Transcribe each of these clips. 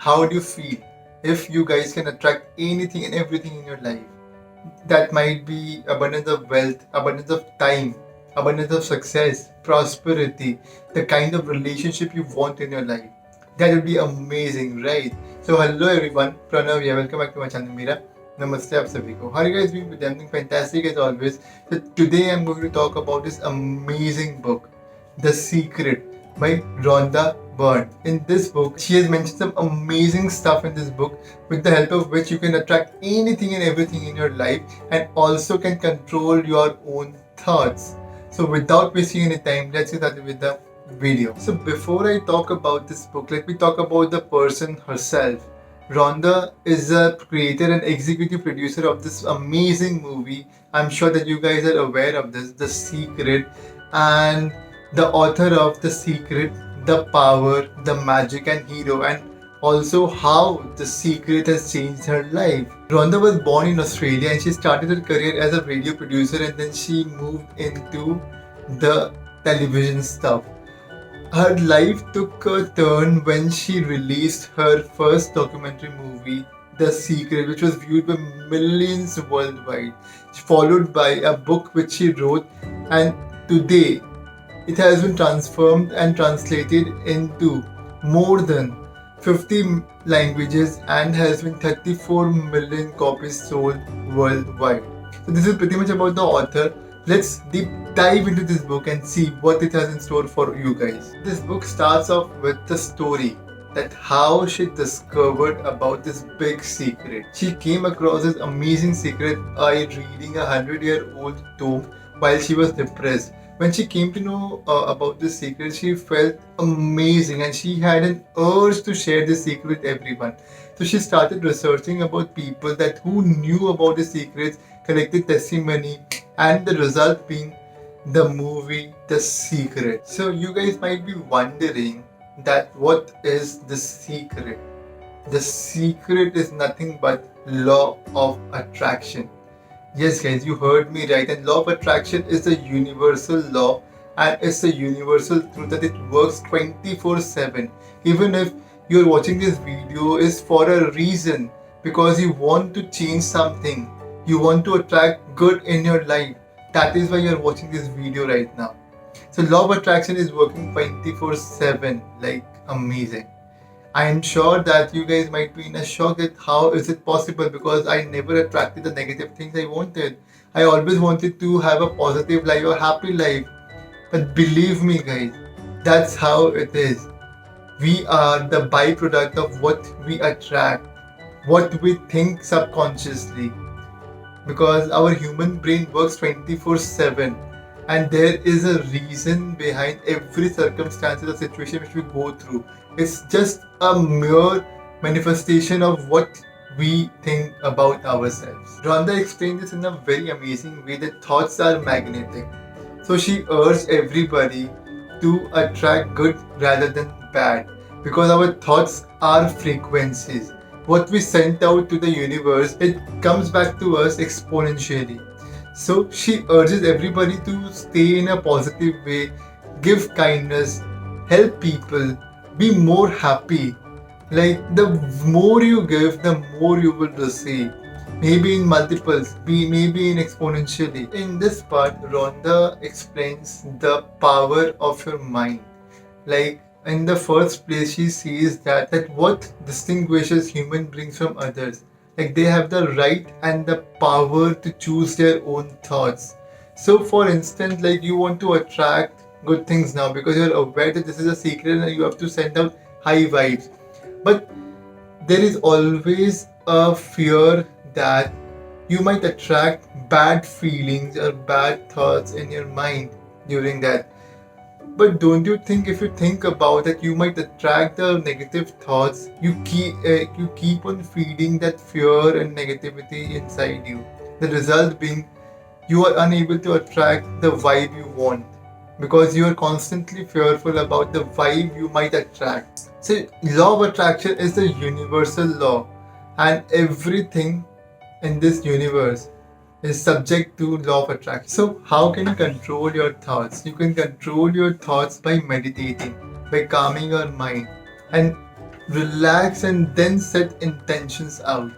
how do you feel if you guys can attract anything and everything in your life? That might be abundance of wealth, abundance of time, abundance of success, prosperity, the kind of relationship you want in your life. That would be amazing, right? So hello everyone, Pranav here. Welcome back to my channel. Mira. Namaste आप सभी को. How are you guys doing? Everything fantastic as always. So today I'm going to talk about this amazing book, The Secret by Rhonda Byrne. In this book, she has mentioned some amazing stuff in this book with the help of which you can attract anything and everything in your life and also can control your own thoughts. So without wasting any time, let's get started with the video. So before I talk about this book, let me talk about the person herself. Rhonda is a creator and executive producer of this amazing movie. I'm sure that you guys are aware of this, The Secret, and the author of The Secret, The Power, The Magic and Hero, and also how The Secret has changed her life. Rhonda was born in Australia and she started her career as a radio producer and then she moved into the television stuff. Her life took a turn when she released her first documentary movie, The Secret, which was viewed by millions worldwide, followed by a book which she wrote, and today it has been transformed and translated into more than 50 languages and has been 34 million copies sold worldwide. So this is pretty much about the author. Let's deep dive into this book and see what it has in store for you guys. This book starts off with the story that how she discovered about this big secret. She came across this amazing secret by reading a 100-year-old tome while she was depressed. When she came to know about this secret, she felt amazing and she had an urge to share this secret with everyone. So she started researching about people that who knew about the secrets, collected testimony, and the result being the movie The Secret. So you guys might be wondering that what is the secret? The secret is nothing but law of attraction. Yes guys, you heard me right, and law of attraction is a universal law and it's a universal truth that it works 24/7. Even if you're watching this video is for a reason, because you want to change something, you want to attract good in your life. That is why you're watching this video right now. So law of attraction is working 24/7, like amazing. I am sure that you guys might be in a shock at how is it possible, because I never attracted the negative things I wanted. I always wanted to have a positive life, a happy life. But believe me guys, that's how it is. We are the byproduct of what we attract, what we think subconsciously, because our human brain works 24/7 and there is a reason behind every circumstance or situation which we go through. It's just a mere manifestation of what we think about ourselves. Rhonda explained this in a very amazing way that thoughts are magnetic. So she urged everybody to attract good rather than bad, because our thoughts are frequencies. What we sent out to the universe, it comes back to us exponentially. So she urges everybody to stay in a positive way, give kindness, help people, be more happy. Like the more you give, the more you will receive. Maybe in multiples, maybe in exponentially. In this part, Rhonda explains the power of your mind. Like in the first place, she sees that what distinguishes human beings from others. Like they have the right and the power to choose their own thoughts. So for instance, like you want to attract good things now because you're aware that this is a secret and you have to send out high vibes. But there is always a fear that you might attract bad feelings or bad thoughts in your mind during that. But don't you think if you think about it, you might attract the negative thoughts. You keep on feeding that fear and negativity inside you. The result being you are unable to attract the vibe you want, because you are constantly fearful about the vibe you might attract. So law of attraction is the universal law, and everything in this universe is subject to law of attraction. So how can you control your thoughts? You can control your thoughts by meditating, by calming your mind. And Relax and then set intentions out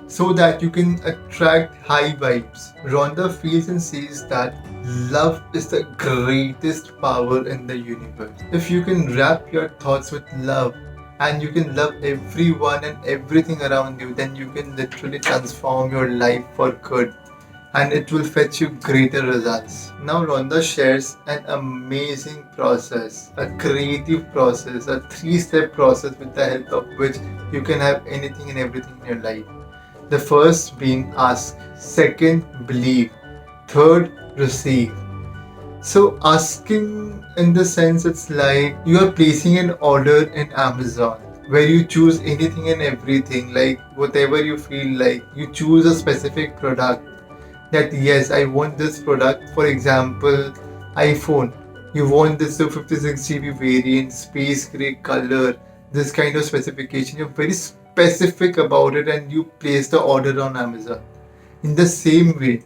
so that you can attract high vibes. Rhonda feels and says that love is the greatest power in the universe. If you can wrap your thoughts with love and you can love everyone and everything around you, then you can literally transform your life for good and it will fetch you greater results. Now, Rhonda shares an amazing process, a creative process, a 3-step process with the help of which you can have anything and everything in your life. The first being ask, second believe, third receive. So asking in the sense it's like you are placing an order in Amazon where you choose anything and everything, like whatever you feel like. You choose a specific product that yes, I want this product. For example, iPhone. You want this 256 GB variant, space gray color, this kind of specification. You're very specific about it and you place the order on Amazon. In the same way,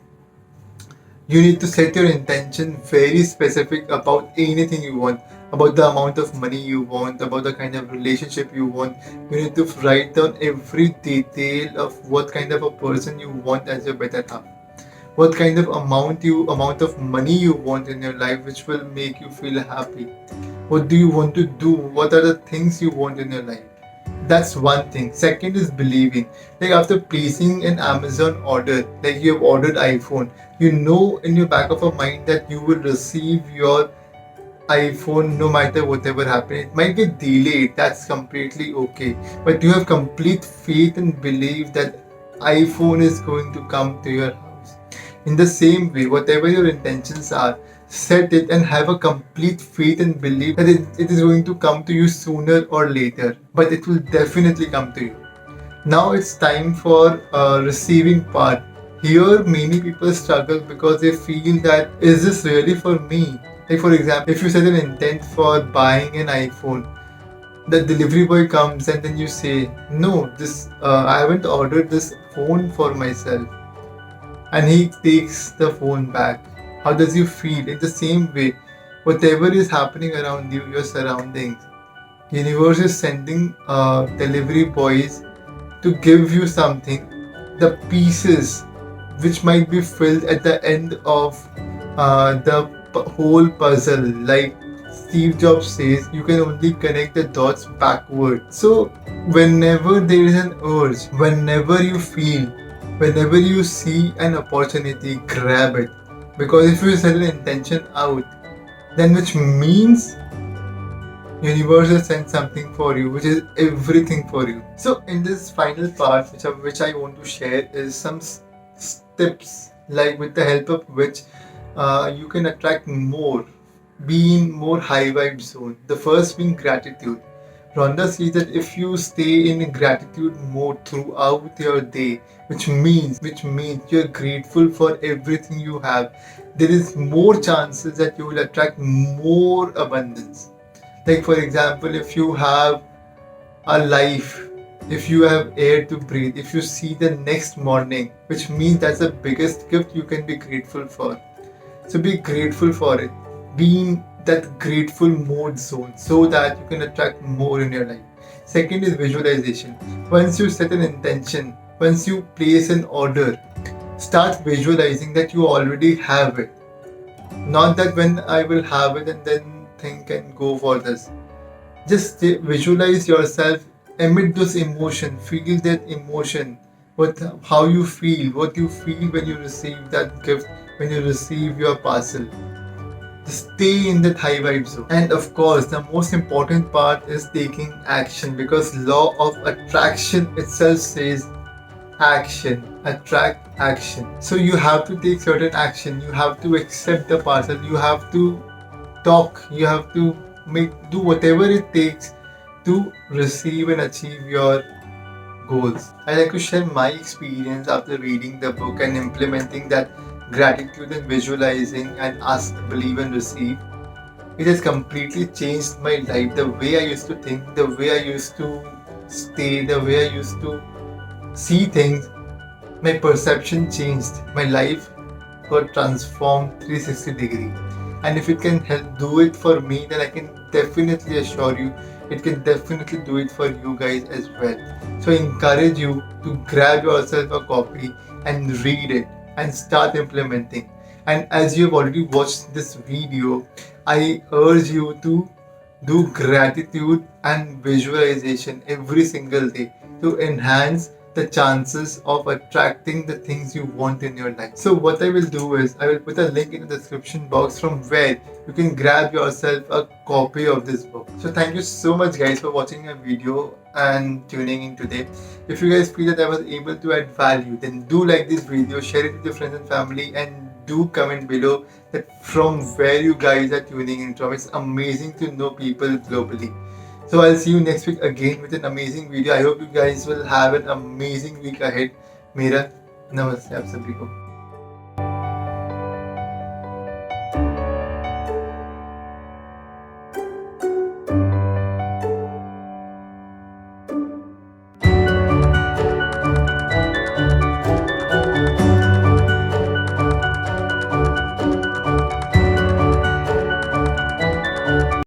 you need to set your intention very specific about anything you want, about the amount of money you want, about the kind of relationship you want. You need to write down every detail of what kind of a person you want as your better half, what kind of amount of money you want in your life which will make you feel happy, what do you want to do, what are the things you want in your life. That's one thing. Second is believing. Like after placing an Amazon order, like you have ordered iPhone, you know in your back of your mind that you will receive your iPhone no matter whatever happens. It might get delayed, that's completely okay. But you have complete faith and belief that iPhone is going to come to your house. In the same way, whatever your intentions are, set it and have a complete faith and belief that it is going to come to you sooner or later. But it will definitely come to you. Now it's time for receiving part. Here, many people struggle because they feel that is this really for me? Like for example, if you set an intent for buying an iPhone, the delivery boy comes and then you say, "No, this I haven't ordered this phone for myself," and he takes the phone back. How does you feel? In the same way, whatever is happening around you, your surroundings, universe is sending delivery boys to give you something, the pieces which might be filled at the end of the whole puzzle. Like Steve Jobs says, you can only connect the dots backward. So, whenever there is an urge, whenever you feel, whenever you see an opportunity, grab it. Because if you set an intention out, then which means universe will send something for you, which is everything for you. So in this final part, which I want to share is some tips, like with the help of which you can attract more, be in more high vibe zone. The first being gratitude. Rhonda says that if you stay in gratitude mode throughout your day, which means you're grateful for everything you have, there is more chances that you will attract more abundance. Like for example, if you have a life, if you have air to breathe, if you see the next morning, which means that's the biggest gift you can be grateful for. So be grateful for it. Be in that grateful mode zone so that you can attract more in your life. Second is visualization. Once you set an intention, once you place an order, start visualizing that you already have it. Not that when I will have it and then think and go for this. Just visualize yourself, emit this emotion, feel that emotion, how you feel, what you feel when you receive that gift, when you receive your parcel. Just stay in that high vibe zone. And of course, the most important part is taking action, because law of attraction itself says action, attract action. So you have to take certain action, you have to accept the parcel, you have to talk, you have to do whatever it takes to receive and achieve your goals. I like to share my experience after reading the book and implementing that gratitude and visualizing and ask, believe and receive. It has completely changed my life. The way I used to think, the way I used to stay, the way I used to see things, my perception changed. My life got transformed 360 degree. And if it can help do it for me, then I can definitely assure you it can definitely do it for you guys as well. So I encourage you to grab yourself a copy and read it and start implementing. And as you've already watched this video, I urge you to do gratitude and visualization every single day to enhance the chances of attracting the things you want in your life. So what I will do is I will put a link in the description box from where you can grab yourself a copy of this book. So thank you so much guys for watching my video and tuning in today. If you guys feel that I was able to add value, then do like this video, share it with your friends and family, and do comment below that from where you guys are tuning in from. It's amazing to know people globally. So I'll see you next week again with an amazing video. I hope you guys will have an amazing week ahead. मेरा नमस्ते आप सभी को.